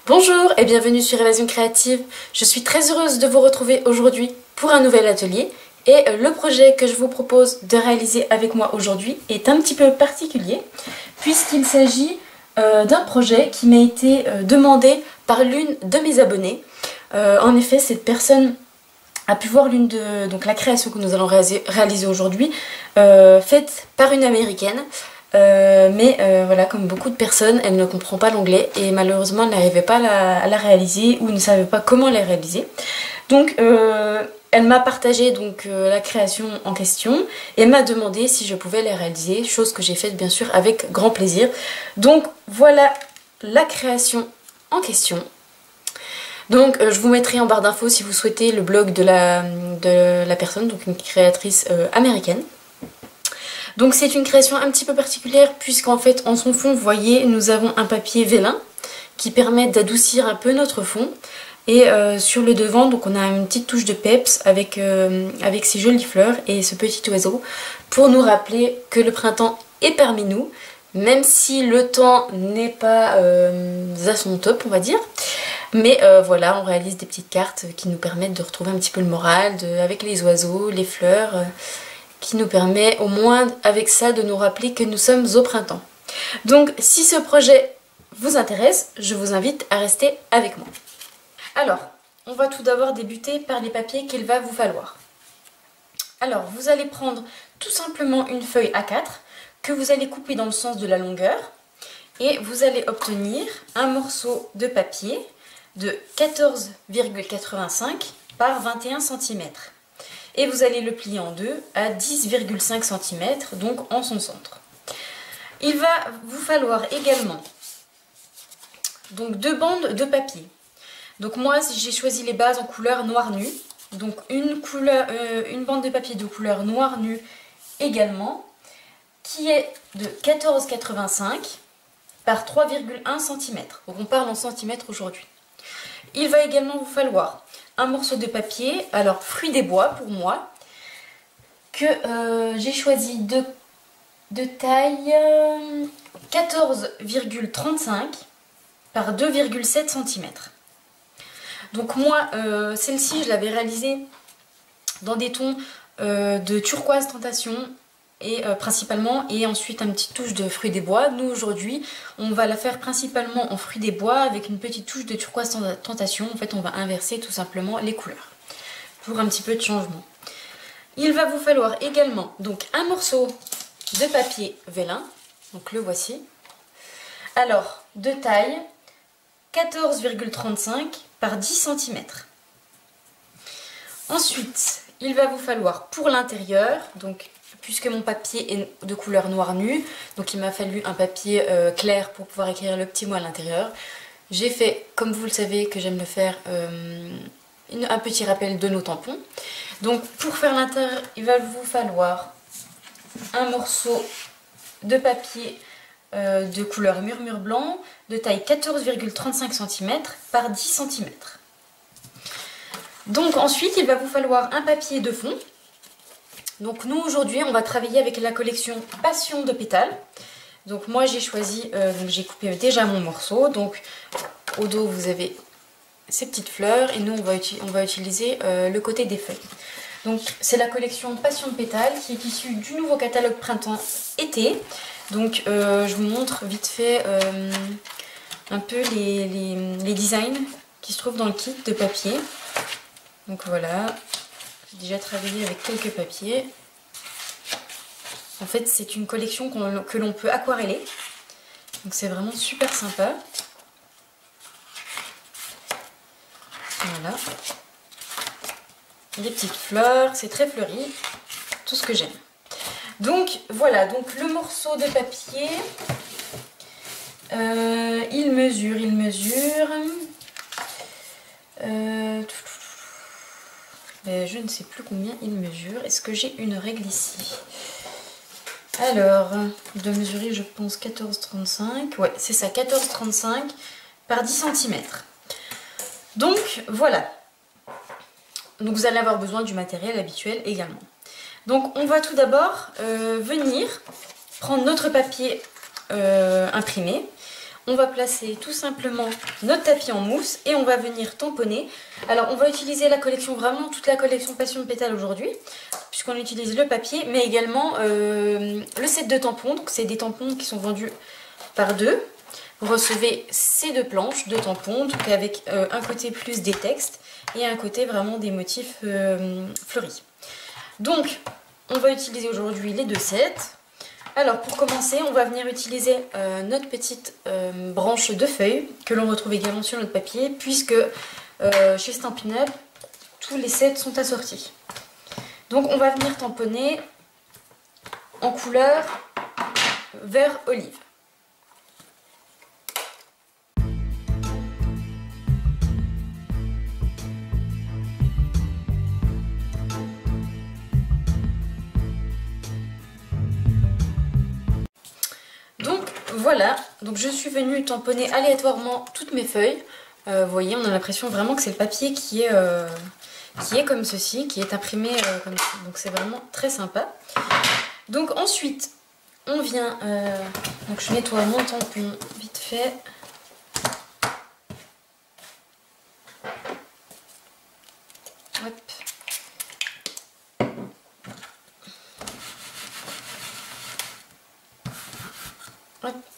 Bonjour et bienvenue sur Évasion Créative. Je suis très heureuse de vous retrouver aujourd'hui pour un nouvel atelier. Et le projet que je vous propose de réaliser avec moi aujourd'hui est un petit peu particulier puisqu'il s'agit d'un projet qui m'a été demandé par l'une de mes abonnées. En effet, cette personne a pu voir la création que nous allons réaliser aujourd'hui faite par une américaine. Voilà, comme beaucoup de personnes, elle ne comprend pas l'anglais et malheureusement elle n'arrivait pas à la réaliser ou ne savait pas comment la réaliser. Donc elle m'a partagé la création en question et m'a demandé si je pouvais la réaliser, chose que j'ai faite bien sûr avec grand plaisir. Donc voilà la création en question. Donc je vous mettrai en barre d'infos si vous souhaitez le blog de la personne, donc une créatrice américaine. Donc c'est une création un petit peu particulière puisqu'en fait en son fond, vous voyez, nous avons un papier vélin qui permet d'adoucir un peu notre fond. Et sur le devant, donc on a une petite touche de peps avec ces jolies fleurs et ce petit oiseau pour nous rappeler que le printemps est parmi nous, même si le temps n'est pas à son top, on va dire. Mais voilà, on réalise des petites cartes qui nous permettent de retrouver un petit peu le moral avec les oiseaux, les fleurs, qui nous permet au moins avec ça de nous rappeler que nous sommes au printemps. Donc si ce projet vous intéresse, je vous invite à rester avec moi. Alors, on va tout d'abord débuter par les papiers qu'il va vous falloir. Alors, vous allez prendre tout simplement une feuille A4 que vous allez couper dans le sens de la longueur et vous allez obtenir un morceau de papier de 14,85 par 21 cm. Et vous allez le plier en deux à 10,5 cm, donc en son centre. Il va vous falloir également donc 2 bandes de papier. Donc moi j'ai choisi les bases en couleur noir nu. Donc une bande de papier de couleur noir nu également, qui est de 14,85 par 3,1 cm. Donc on parle en centimètres aujourd'hui. Il va également vous falloir un morceau de papier, alors fruit des bois pour moi, que j'ai choisi de taille 14,35 par 2,7 cm. Donc moi, celle-ci, je l'avais réalisée dans des tons de turquoise tentation et principalement, et ensuite une petite touche de fruits des bois. Nous aujourd'hui, on va la faire principalement en fruits des bois avec une petite touche de turquoise tentation. En fait, on va inverser tout simplement les couleurs pour un petit peu de changement. Il va vous falloir également donc un morceau de papier vélin, donc le voici. Alors, de taille 14,35 par 10 cm. Ensuite, il va vous falloir pour l'intérieur, donc puisque mon papier est de couleur noir nu, donc il m'a fallu un papier clair pour pouvoir écrire le petit mot à l'intérieur. J'ai fait, comme vous le savez que j'aime le faire, un petit rappel de nos tampons. Donc pour faire l'intérieur, il va vous falloir un morceau de papier de couleur murmure blanc, de taille 14,35 cm par 10 cm. Donc ensuite, il va vous falloir un papier de fond. Donc nous aujourd'hui on va travailler avec la collection Passion de pétales. Donc moi j'ai choisi, j'ai coupé déjà mon morceau. Donc au dos vous avez ces petites fleurs et nous on va utiliser le côté des feuilles. Donc c'est la collection Passion de pétales qui est issue du nouveau catalogue printemps-été. Donc je vous montre vite fait un peu les designs qui se trouvent dans le kit de papier. Donc voilà. J'ai déjà travaillé avec quelques papiers. En fait, c'est une collection que l'on peut aquareller. Donc c'est vraiment super sympa. Voilà. Des petites fleurs, c'est très fleuri. Tout ce que j'aime. Donc voilà, donc le morceau de papier, il mesure. Je ne sais plus combien il mesure. Est-ce que j'ai une règle ici? Alors, de mesurer, je pense 14,35. Ouais, c'est ça, 14,35 par 10 cm. Donc, voilà. Donc, vous allez avoir besoin du matériel habituel également. Donc, on va tout d'abord venir prendre notre papier imprimé. on va placer tout simplement notre tapis en mousse et on va venir tamponner. Alors on va utiliser la collection, vraiment toute la collection Passion de Pétales aujourd'hui, puisqu'on utilise le papier, mais également le set de tampons. Donc c'est des tampons qui sont vendus par deux. Vous recevez ces deux planches de tampons, donc avec un côté plus des textes et un côté vraiment des motifs fleuris. Donc on va utiliser aujourd'hui les deux sets. Alors pour commencer, on va venir utiliser notre petite branche de feuilles que l'on retrouve également sur notre papier, puisque chez Stampin' Up, tous les sets sont assortis. Donc on va venir tamponner en couleur vert olive. Donc voilà, donc je suis venue tamponner aléatoirement toutes mes feuilles. Vous voyez, on a l'impression vraiment que c'est le papier qui est comme ceci, qui est imprimé comme ça. Donc c'est vraiment très sympa. Donc ensuite, on vient, donc je nettoie mon tampon vite fait. Hop.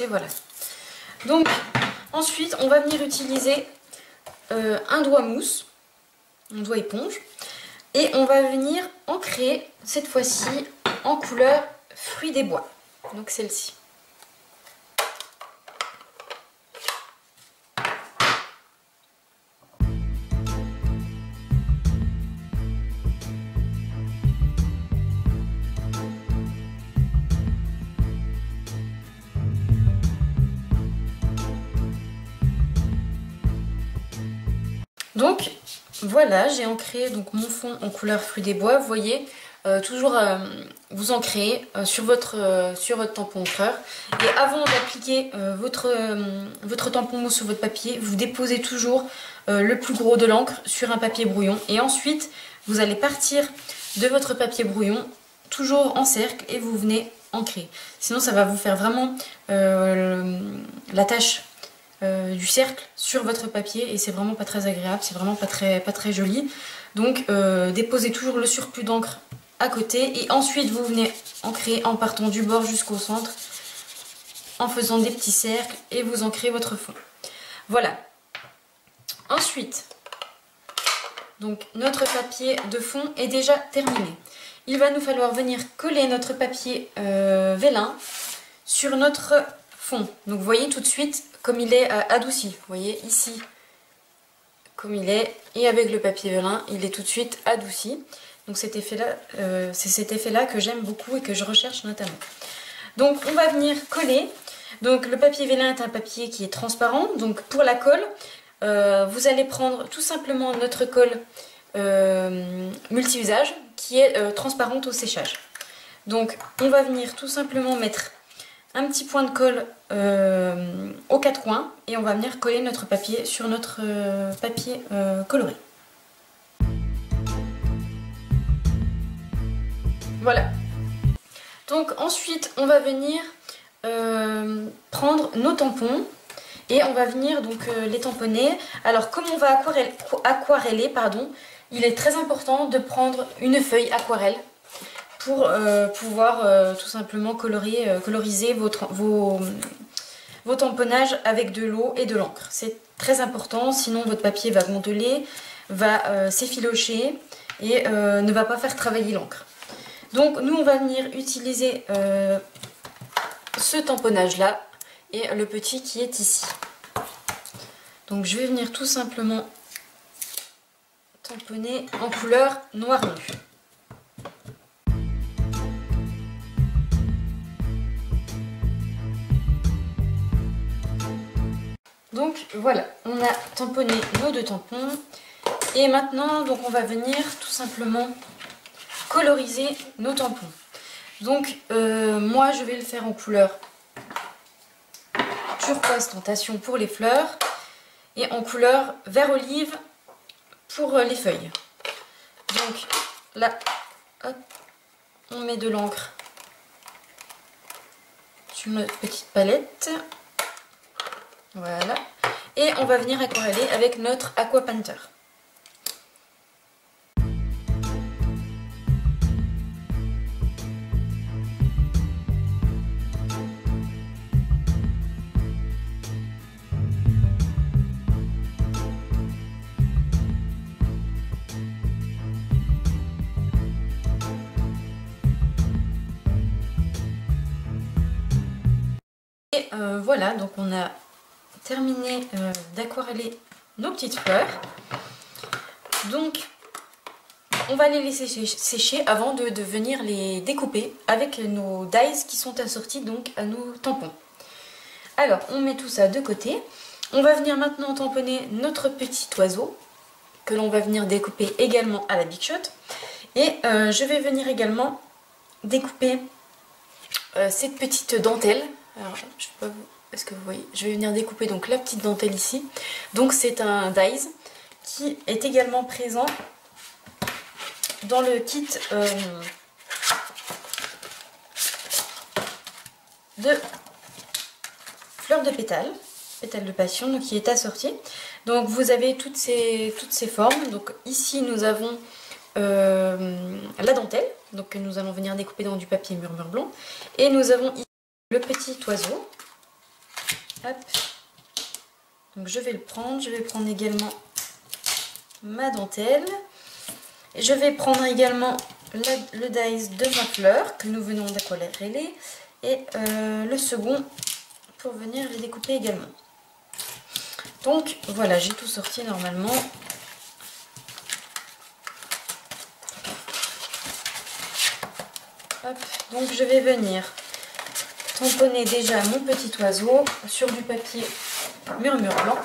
Et voilà. Donc ensuite on va venir utiliser un doigt mousse, un doigt éponge, et on va venir ancrer cette fois-ci en couleur fruits des bois, donc celle-ci. Donc voilà, j'ai ancré donc mon fond en couleur fruits des bois. Vous voyez, toujours vous ancrez sur votre tampon encreur. Et avant d'appliquer votre tampon mousse sur votre papier, vous déposez toujours le plus gros de l'encre sur un papier brouillon. Et ensuite, vous allez partir de votre papier brouillon, toujours en cercle, et vous venez ancrer. Sinon, ça va vous faire vraiment la tâche du cercle sur votre papier et c'est vraiment pas très agréable, c'est vraiment pas très joli. Donc déposez toujours le surplus d'encre à côté et ensuite vous venez ancrer en partant du bord jusqu'au centre en faisant des petits cercles et vous ancrez votre fond. Voilà. Ensuite, donc notre papier de fond est déjà terminé. Il va nous falloir venir coller notre papier vélin sur notre fond. Donc vous voyez tout de suite comme il est adouci. Vous voyez ici comme il est, et avec le papier vélin il est tout de suite adouci. Donc cet effet là, c'est cet effet là que j'aime beaucoup et que je recherche notamment. Donc on va venir coller. Donc le papier vélin est un papier qui est transparent. Donc pour la colle, vous allez prendre tout simplement notre colle multi-usage qui est transparente au séchage. Donc on va venir tout simplement mettre un petit point de colle aux quatre coins et on va venir coller notre papier sur notre papier coloré. Voilà. Donc ensuite on va venir prendre nos tampons et on va venir donc les tamponner. Alors comme on va aquareller, pardon, il est très important de prendre une feuille aquarelle pour pouvoir tout simplement coloriser vos tamponnages avec de l'eau et de l'encre. C'est très important, sinon votre papier va gondoler, va s'effilocher et ne va pas faire travailler l'encre. Donc nous on va venir utiliser ce tamponnage là et le petit qui est ici. Donc je vais venir tout simplement tamponner en couleur noir nu. Donc voilà, on a tamponné nos deux tampons et maintenant donc on va venir tout simplement coloriser nos tampons. Donc moi je vais le faire en couleur turquoise tentation pour les fleurs et en couleur vert olive pour les feuilles. Donc là, hop, on met de l'encre sur notre petite palette. Voilà. Et on va venir aquareller avec notre Aqua Painter. Et voilà, donc on a terminé d'aquareller nos petites fleurs. Donc on va les laisser sécher avant de venir les découper avec nos dies qui sont assortis donc à nos tampons. Alors on met tout ça de côté. On va venir maintenant tamponner notre petit oiseau que l'on va venir découper également à la Big Shot. Et je vais venir également découper cette petite dentelle. Alors, je sais pas, est-ce que vous voyez? Je vais venir découper donc la petite dentelle ici. Donc c'est un dies qui est également présent dans le kit de fleurs de pétales de passion, donc qui est assorti. Donc vous avez toutes ces formes. Donc ici nous avons la dentelle, donc que nous allons venir découper dans du papier murmure blanc. Et nous avons ici le petit oiseau. Hop. Donc je vais le prendre, je vais prendre également ma dentelle. Et je vais prendre également le dies de ma fleur que nous venons d'aquareller et le second pour venir les découper également. Donc voilà, j'ai tout sorti normalement. Hop. Donc je vais venir tamponner déjà mon petit oiseau sur du papier murmure blanc.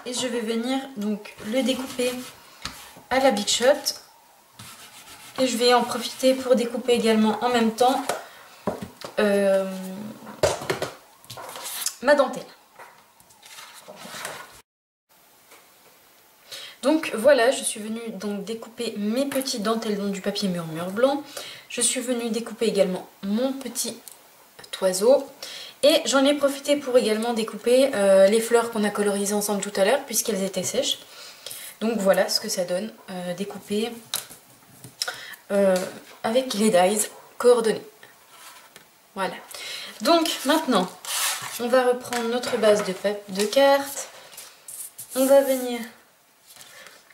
Et je vais venir donc le découper à la Big Shot. Et je vais en profiter pour découper également en même temps ma dentelle. Donc voilà, je suis venue donc découper mes petites dentelles dans du papier murmure blanc. Je suis venue découper également mon petit oiseau. Et j'en ai profité pour également découper les fleurs qu'on a colorisées ensemble tout à l'heure puisqu'elles étaient sèches. Donc voilà ce que ça donne, découpé avec les dies coordonnés. Voilà. Donc maintenant, on va reprendre notre base de cartes. On va venir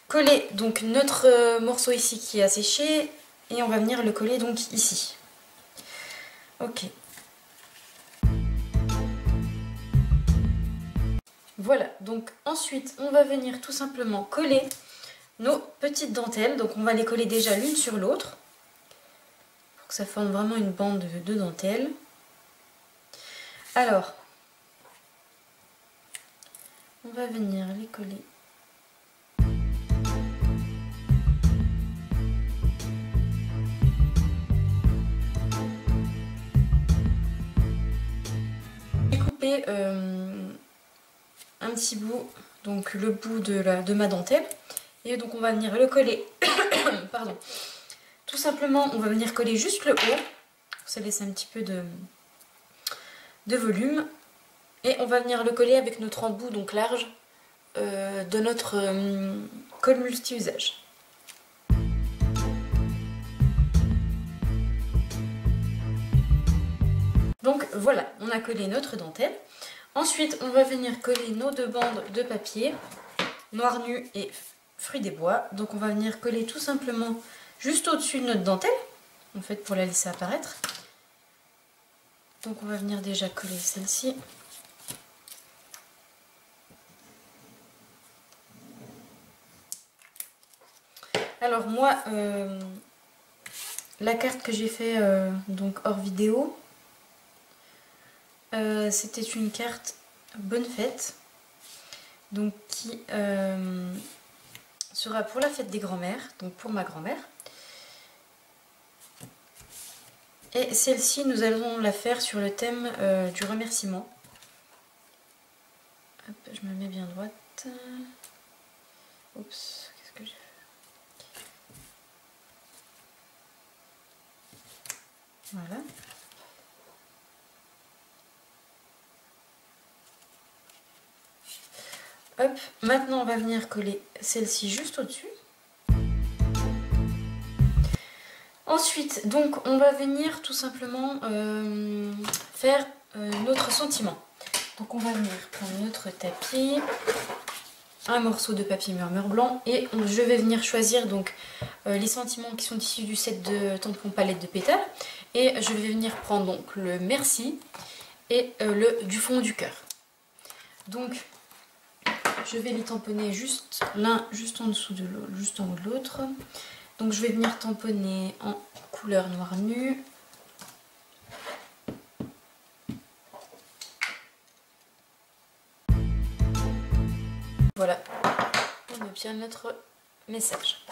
coller donc notre morceau ici qui a séché et on va venir le coller donc ici. Ok. Voilà, donc ensuite on va venir tout simplement coller nos petites dentelles. Donc on va les coller déjà l'une sur l'autre pour que ça forme vraiment une bande de dentelle. Alors, on va venir les coller. Découper un petit bout, donc le bout de ma dentelle. Et donc on va venir le coller, pardon. Tout simplement, on va venir coller juste le haut. Ça laisse un petit peu de volume. Et on va venir le coller avec notre embout donc large de notre colle multi-usage. Donc voilà, on a collé notre dentelle. Ensuite, on va venir coller nos deux bandes de papier, noir nu et fruits des bois. Donc on va venir coller tout simplement juste au-dessus de notre dentelle, en fait pour la laisser apparaître. Donc on va venir déjà coller celle-ci. Alors moi, la carte que j'ai fait donc hors vidéo, c'était une carte Bonne Fête, donc qui sera pour la fête des grands-mères, donc pour ma grand-mère. Et celle-ci, nous allons la faire sur le thème du remerciement. Hop, je me mets bien droite. Oups, qu'est-ce que j'ai fait? Voilà. Hop, maintenant on va venir coller celle-ci juste au-dessus. Ensuite, donc on va venir tout simplement faire notre sentiment. Donc on va venir prendre notre tapis, un morceau de papier murmure blanc et je vais venir choisir donc les sentiments qui sont issus du set de tampons palette de pétales et je vais venir prendre donc le merci et du fond du cœur. Donc je vais les tamponner juste l'un juste en dessous de l'autre, juste en haut de l'autre. Donc je vais venir tamponner en couleur noir nu. Voilà, on obtient notre message.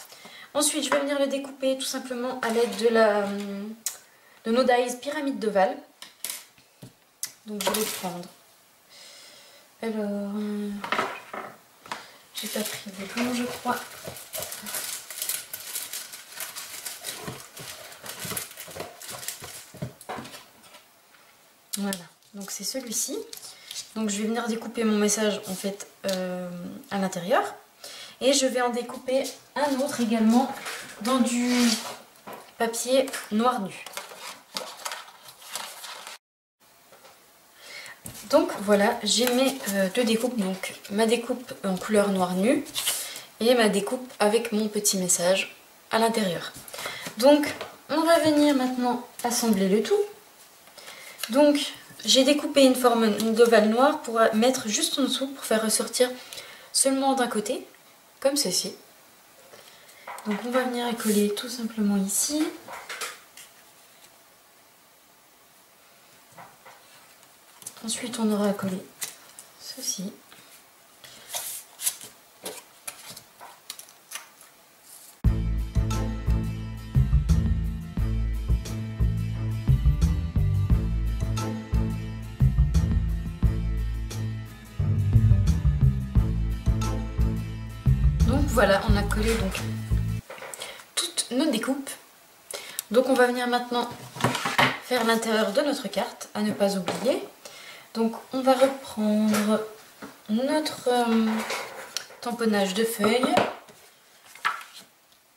Ensuite, je vais venir le découper tout simplement à l'aide de No Dies pyramide d'ovale. Donc je vais prendre. Alors, j'ai pas pris des blancs, je crois. Voilà, donc c'est celui-ci. Donc je vais venir découper mon message en fait à l'intérieur. Et je vais en découper un autre également dans du papier noir nu. Donc voilà, j'ai mes deux découpes. Donc ma découpe en couleur noir nu et ma découpe avec mon petit message à l'intérieur. Donc on va venir maintenant assembler le tout. Donc j'ai découpé une forme d'ovale noir pour mettre juste en dessous pour faire ressortir seulement d'un côté, comme ceci. Donc on va venir coller tout simplement ici. Ensuite on aura à coller ceci. Donc voilà, on a collé donc toutes nos découpes. Donc on va venir maintenant faire l'intérieur de notre carte, à ne pas oublier. Donc on va reprendre notre tamponnage de feuilles.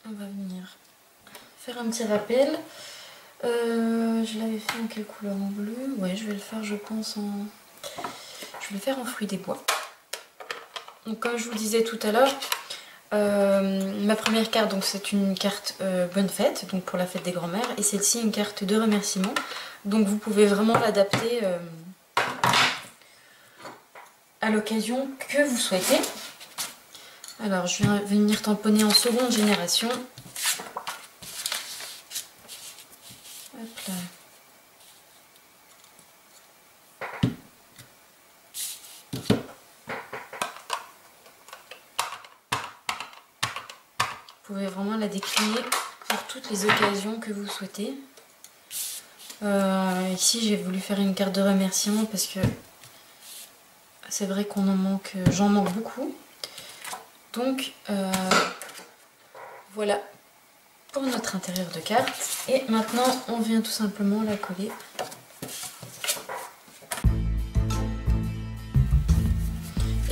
On va venir faire un petit rappel. Je l'avais fait en quelle couleur? En bleu? Ouais, je vais le faire, je pense, en... Je vais le faire en fruits des bois. Donc comme je vous le disais tout à l'heure, ma première carte, donc c'est une carte bonne fête, donc pour la fête des grands-mères, et celle-ci une carte de remerciement. Donc vous pouvez vraiment l'adapter à l'occasion que vous souhaitez. Alors je vais venir tamponner en seconde génération. Hop là. Vous pouvez vraiment la décliner pour toutes les occasions que vous souhaitez. Ici j'ai voulu faire une carte de remerciement parce que c'est vrai qu'on en manque, j'en manque beaucoup. Donc voilà pour notre intérieur de carte. Et maintenant on vient tout simplement la coller.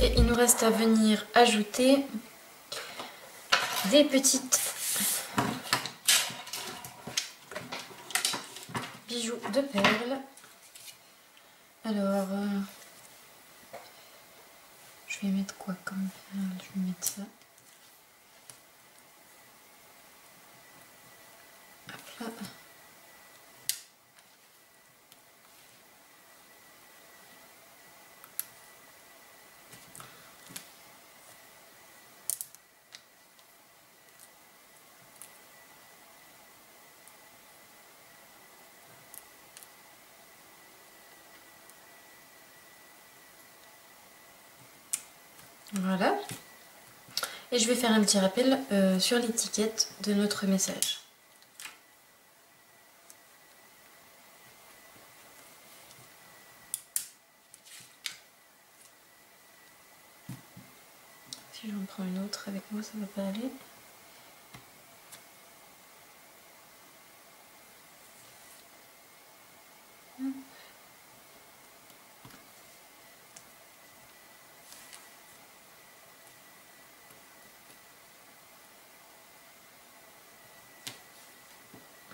Et il nous reste à venir ajouter des petites bijoux de perles. Alors, je vais mettre quoi comme perle? Je vais mettre ça. Hop là. Voilà. Et je vais faire un petit rappel sur l'étiquette de notre message. Si j'en prends une autre avec moi, ça ne va pas aller.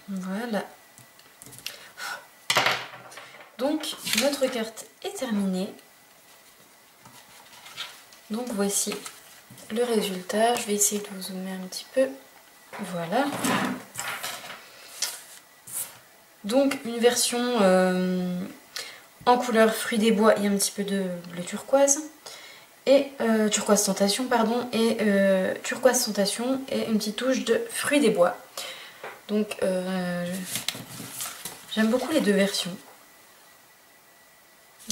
Voilà. Donc notre carte est terminée. Donc voici le résultat. Je vais essayer de vous zoomer un petit peu. Voilà. Donc une version en couleur fruits des bois et un petit peu de bleu turquoise. Et turquoise tentation, pardon. Et turquoise tentation et une petite touche de fruits des bois. Donc j'aime beaucoup les deux versions.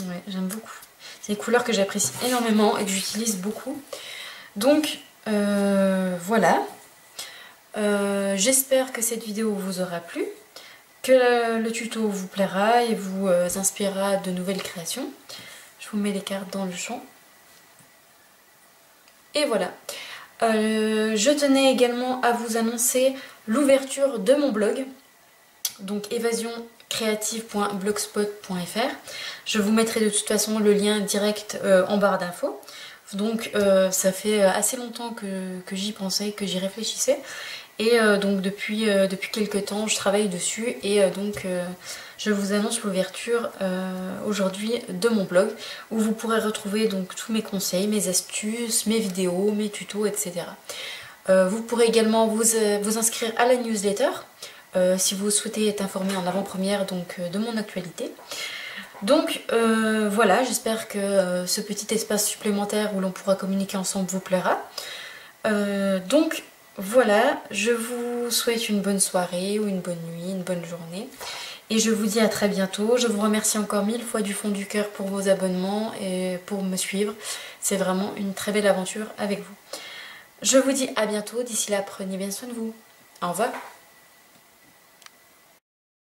Ouais, j'aime beaucoup. C'est des couleurs que j'apprécie énormément et que j'utilise beaucoup. Donc voilà. J'espère que cette vidéo vous aura plu, que le tuto vous plaira et vous inspirera de nouvelles créations. Je vous mets les cartes dans le champ. Et voilà. Je tenais également à vous annoncer l'ouverture de mon blog, donc évasioncreative.blogspot.fr. Je vous mettrai de toute façon le lien direct en barre d'infos. Donc ça fait assez longtemps que j'y pensais, que j'y réfléchissais. Et donc depuis quelques temps je travaille dessus et je vous annonce l'ouverture aujourd'hui de mon blog où vous pourrez retrouver donc tous mes conseils, mes astuces, mes vidéos, mes tutos, etc. Vous pourrez également vous inscrire à la newsletter si vous souhaitez être informé en avant-première de mon actualité. Donc voilà, j'espère que ce petit espace supplémentaire où l'on pourra communiquer ensemble vous plaira. Donc voilà, je vous souhaite une bonne soirée ou une bonne nuit, une bonne journée. Et je vous dis à très bientôt. Je vous remercie encore 1000 fois du fond du cœur pour vos abonnements et pour me suivre. C'est vraiment une très belle aventure avec vous. Je vous dis à bientôt. D'ici là, prenez bien soin de vous. Au revoir.